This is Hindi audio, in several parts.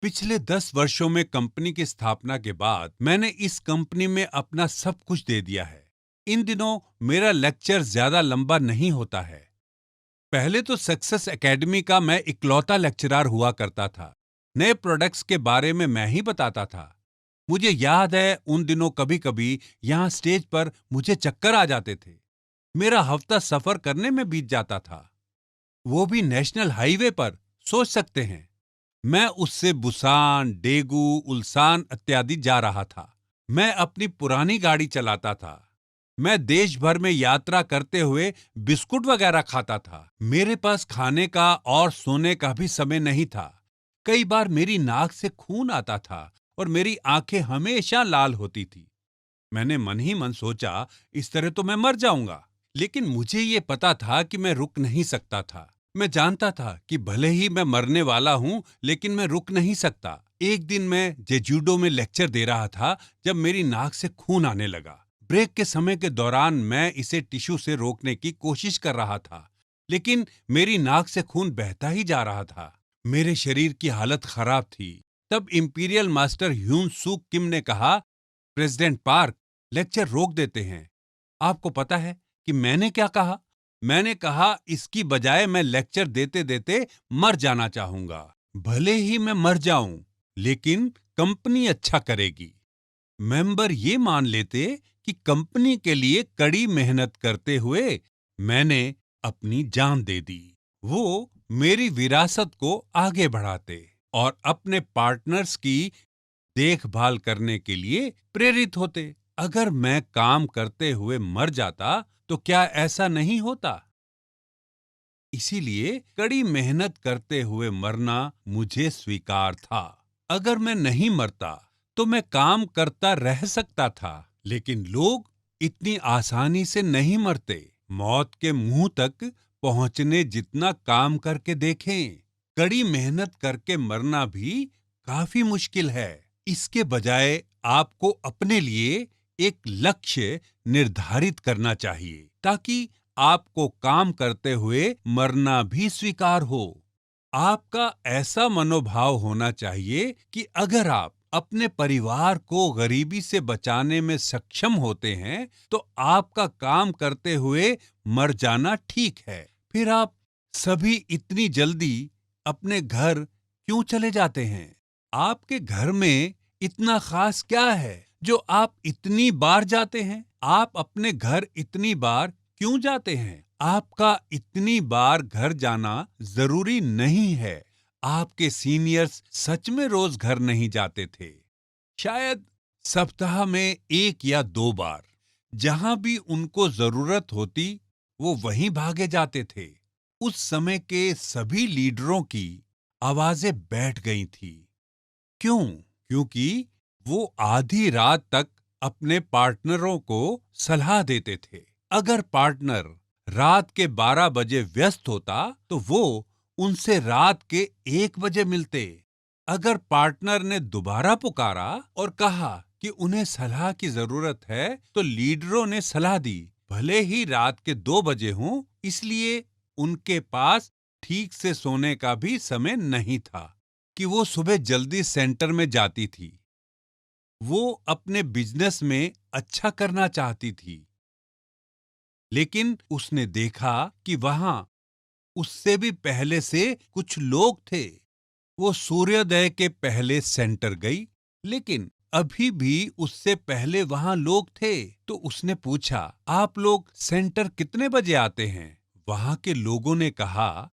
पिछले 10 वर्षों में कंपनी की स्थापना के बाद मैंने इस कंपनी में अपना सब कुछ दे दिया है। इन दिनों मेरा लेक्चर ज्यादा लंबा नहीं होता है। पहले तो सक्सेस एकेडमी का मैं इकलौता लेक्चरर हुआ करता था। नए प्रोडक्ट्स के बारे में मैं ही बताता था। मुझे याद है उन दिनों कभी कभी यहाँ स्टेज पर मुझे चक्कर आ जाते थे। मेरा हफ्ता सफर करने में बीत जाता था, वो भी नेशनल हाईवे पर। सोच सकते हैं, मैं उससे बुसान, डेगू, उल्सान इत्यादि जा रहा था। मैं अपनी पुरानी गाड़ी चलाता था। मैं देश भर में यात्रा करते हुए बिस्कुट वगैरह खाता था। मेरे पास खाने का और सोने का भी समय नहीं था। कई बार मेरी नाक से खून आता था और मेरी आंखें हमेशा लाल होती थी। मैंने मन ही मन सोचा, इस तरह तो मैं मर जाऊंगा। लेकिन मुझे ये पता था कि मैं रुक नहीं सकता था। मैं जानता था कि भले ही मैं मरने वाला हूं, लेकिन मैं रुक नहीं सकता। एक दिन मैं जेजूडो में लेक्चर दे रहा था जब मेरी नाक से खून आने लगा। ब्रेक के समय के दौरान मैं इसे टिश्यू से रोकने की कोशिश कर रहा था, लेकिन मेरी नाक से खून बहता ही जा रहा था। मेरे शरीर की हालत खराब थी। तब इंपीरियल मास्टर ह्यून सूक किम ने कहा, प्रेसिडेंट पार्क, लेक्चर रोक देते हैं। आपको पता है कि मैंने क्या कहा? मैंने कहा, इसकी बजाय मैं लेक्चर देते देते मर जाना चाहूंगा। भले ही मैं मर जाऊं, लेकिन कंपनी अच्छा करेगी। मेंबर ये मान लेते कि कंपनी के लिए कड़ी मेहनत करते हुए मैंने अपनी जान दे दी। वो मेरी विरासत को आगे बढ़ाते और अपने पार्टनर्स की देखभाल करने के लिए प्रेरित होते। अगर मैं काम करते हुए मर जाता तो क्या ऐसा नहीं होता? इसीलिए कड़ी मेहनत करते हुए मरना मुझे स्वीकार था। अगर मैं नहीं मरता तो मैं काम करता रह सकता था, लेकिन लोग इतनी आसानी से नहीं मरते। मौत के मुंह तक पहुंचने जितना काम करके देखें। कड़ी मेहनत करके मरना भी काफी मुश्किल है। इसके बजाय आपको अपने लिए एक लक्ष्य निर्धारित करना चाहिए, ताकि आपको काम करते हुए मरना भी स्वीकार हो। आपका ऐसा मनोभाव होना चाहिए कि अगर आप अपने परिवार को गरीबी से बचाने में सक्षम होते हैं, तो आपका काम करते हुए मर जाना ठीक है। फिर आप सभी इतनी जल्दी अपने घर क्यों चले जाते हैं? आपके घर में इतना खास क्या है जो आप इतनी बार जाते हैं? आप अपने घर इतनी बार क्यों जाते हैं? आपका इतनी बार घर जाना जरूरी नहीं है। आपके सीनियर्स सच में रोज घर नहीं जाते थे। शायद सप्ताह में 1 या 2 बार। जहां भी उनको जरूरत होती, वो वहीं भागे जाते थे। उस समय के सभी लीडरों की आवाजें बैठ गई थी। क्यों? क्योंकि वो आधी रात तक अपने पार्टनरों को सलाह देते थे। अगर पार्टनर रात के 12 बजे व्यस्त होता, तो वो उनसे रात के 1 बजे मिलते। अगर पार्टनर ने दोबारा पुकारा और कहा कि उन्हें सलाह की जरूरत है, तो लीडरों ने सलाह दी, भले ही रात के 2 बजे हों। इसलिए उनके पास ठीक से सोने का भी समय नहीं था कि वो सुबह जल्दी सेंटर में जाती थी। वो अपने बिजनेस में अच्छा करना चाहती थी, लेकिन उसने देखा कि वहां उससे भी पहले से कुछ लोग थे। वो सूर्योदय के पहले सेंटर गई, लेकिन अभी भी उससे पहले वहां लोग थे। तो उसने पूछा, आप लोग सेंटर कितने बजे आते हैं? वहां के लोगों ने कहा,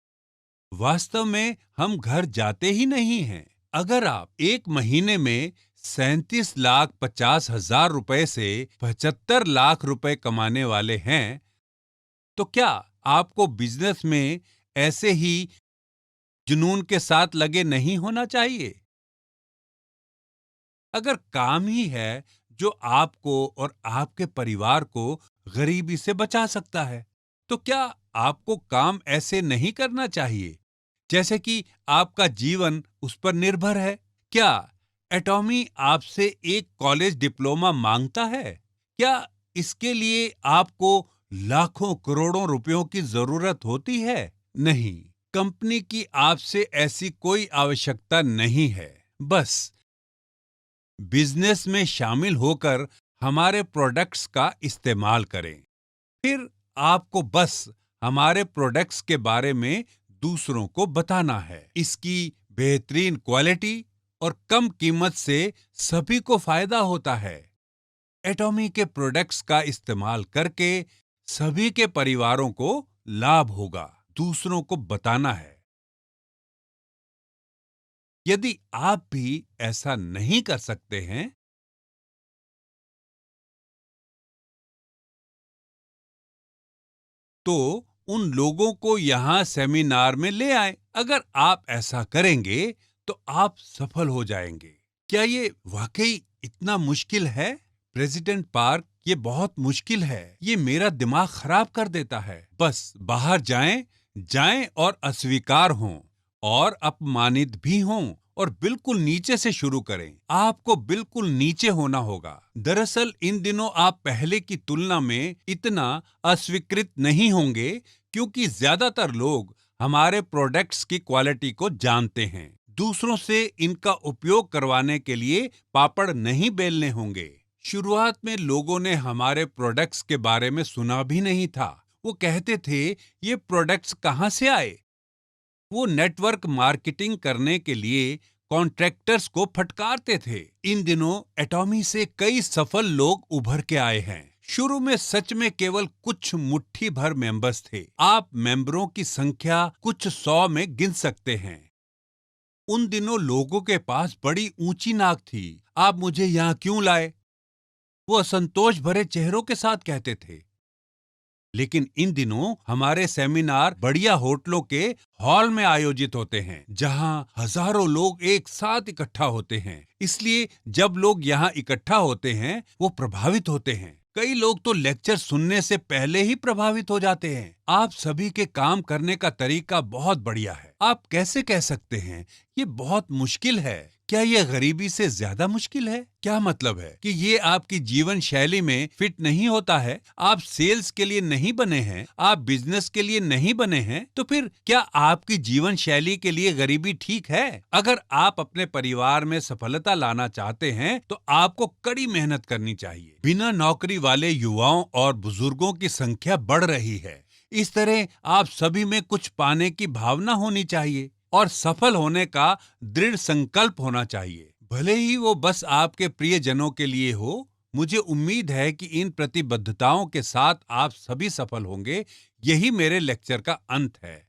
वास्तव में हम घर जाते ही नहीं हैं। अगर आप 1 महीने में 37,50,000 रुपए से 75 लाख रुपए कमाने वाले हैं, तो क्या आपको बिजनेस में ऐसे ही जुनून के साथ लगे नहीं होना चाहिए? अगर काम ही है जो आपको और आपके परिवार को गरीबी से बचा सकता है, तो क्या आपको काम ऐसे नहीं करना चाहिए जैसे कि आपका जीवन उस पर निर्भर है? क्या एटॉमी आपसे एक कॉलेज डिप्लोमा मांगता है? क्या इसके लिए आपको लाखों करोड़ों रुपयों की जरूरत होती है? नहीं, कंपनी की आपसे ऐसी कोई आवश्यकता नहीं है। बस बिजनेस में शामिल होकर हमारे प्रोडक्ट्स का इस्तेमाल करें। फिर आपको बस हमारे प्रोडक्ट्स के बारे में दूसरों को बताना है। इसकी बेहतरीन क्वालिटी और कम कीमत से सभी को फायदा होता है। एटॉमी के प्रोडक्ट्स का इस्तेमाल करके सभी के परिवारों को लाभ होगा। दूसरों को बताना है। यदि आप भी ऐसा नहीं कर सकते हैं तो उन लोगों को यहां सेमिनार में ले आए। अगर आप ऐसा करेंगे तो आप सफल हो जाएंगे। क्या ये वाकई इतना मुश्किल है? प्रेसिडेंट पार्क, ये बहुत मुश्किल है। ये मेरा दिमाग खराब कर देता है। बस बाहर जाएं, जाएं और अस्वीकार हों और अपमानित भी हों और बिल्कुल नीचे से शुरू करें। आपको बिल्कुल नीचे होना होगा। दरअसल इन दिनों आप पहले की तुलना में इतना अस्वीकृत नहीं होंगे क्योंकि ज्यादातर लोग हमारे प्रोडक्ट्स की क्वालिटी को जानते हैं। दूसरों से इनका उपयोग करवाने के लिए पापड़ नहीं बेलने होंगे। शुरुआत में लोगों ने हमारे प्रोडक्ट्स के बारे में सुना भी नहीं था। वो कहते थे, ये प्रोडक्ट्स कहाँ से आए? वो नेटवर्क मार्केटिंग करने के लिए कॉन्ट्रैक्टर्स को फटकारते थे। इन दिनों एटॉमी से कई सफल लोग उभर के आए हैं। शुरू में सच में केवल कुछ मुट्ठी भर मेंबर्स थे। आप मेंबरों की संख्या कुछ 100 में गिन सकते हैं। उन दिनों लोगों के पास बड़ी ऊंची नाक थी। आप मुझे यहाँ क्यों लाए? वो असंतोष भरे चेहरों के साथ कहते थे। लेकिन इन दिनों हमारे सेमिनार बढ़िया होटलों के हॉल में आयोजित होते हैं, जहां हजारों लोग एक साथ इकट्ठा होते हैं। इसलिए जब लोग यहाँ इकट्ठा होते हैं, वो प्रभावित होते हैं। कई लोग तो लेक्चर सुनने से पहले ही प्रभावित हो जाते हैं। आप सभी के काम करने का तरीका बहुत बढ़िया है। आप कैसे कह सकते हैं ये बहुत मुश्किल है? क्या ये गरीबी से ज्यादा मुश्किल है? क्या मतलब है कि ये आपकी जीवन शैली में फिट नहीं होता है? आप सेल्स के लिए नहीं बने हैं, आप बिजनेस के लिए नहीं बने हैं, तो फिर क्या आपकी जीवन शैली के लिए गरीबी ठीक है? अगर आप अपने परिवार में सफलता लाना चाहते हैं तो आपको कड़ी मेहनत करनी चाहिए। बिना नौकरी वाले युवाओं और बुजुर्गों की संख्या बढ़ रही है। इस तरह आप सभी में कुछ पाने की भावना होनी चाहिए और सफल होने का दृढ़ संकल्प होना चाहिए, भले ही वो बस आपके प्रियजनों के लिए हो। मुझे उम्मीद है कि इन प्रतिबद्धताओं के साथ आप सभी सफल होंगे। यही मेरे लेक्चर का अंत है।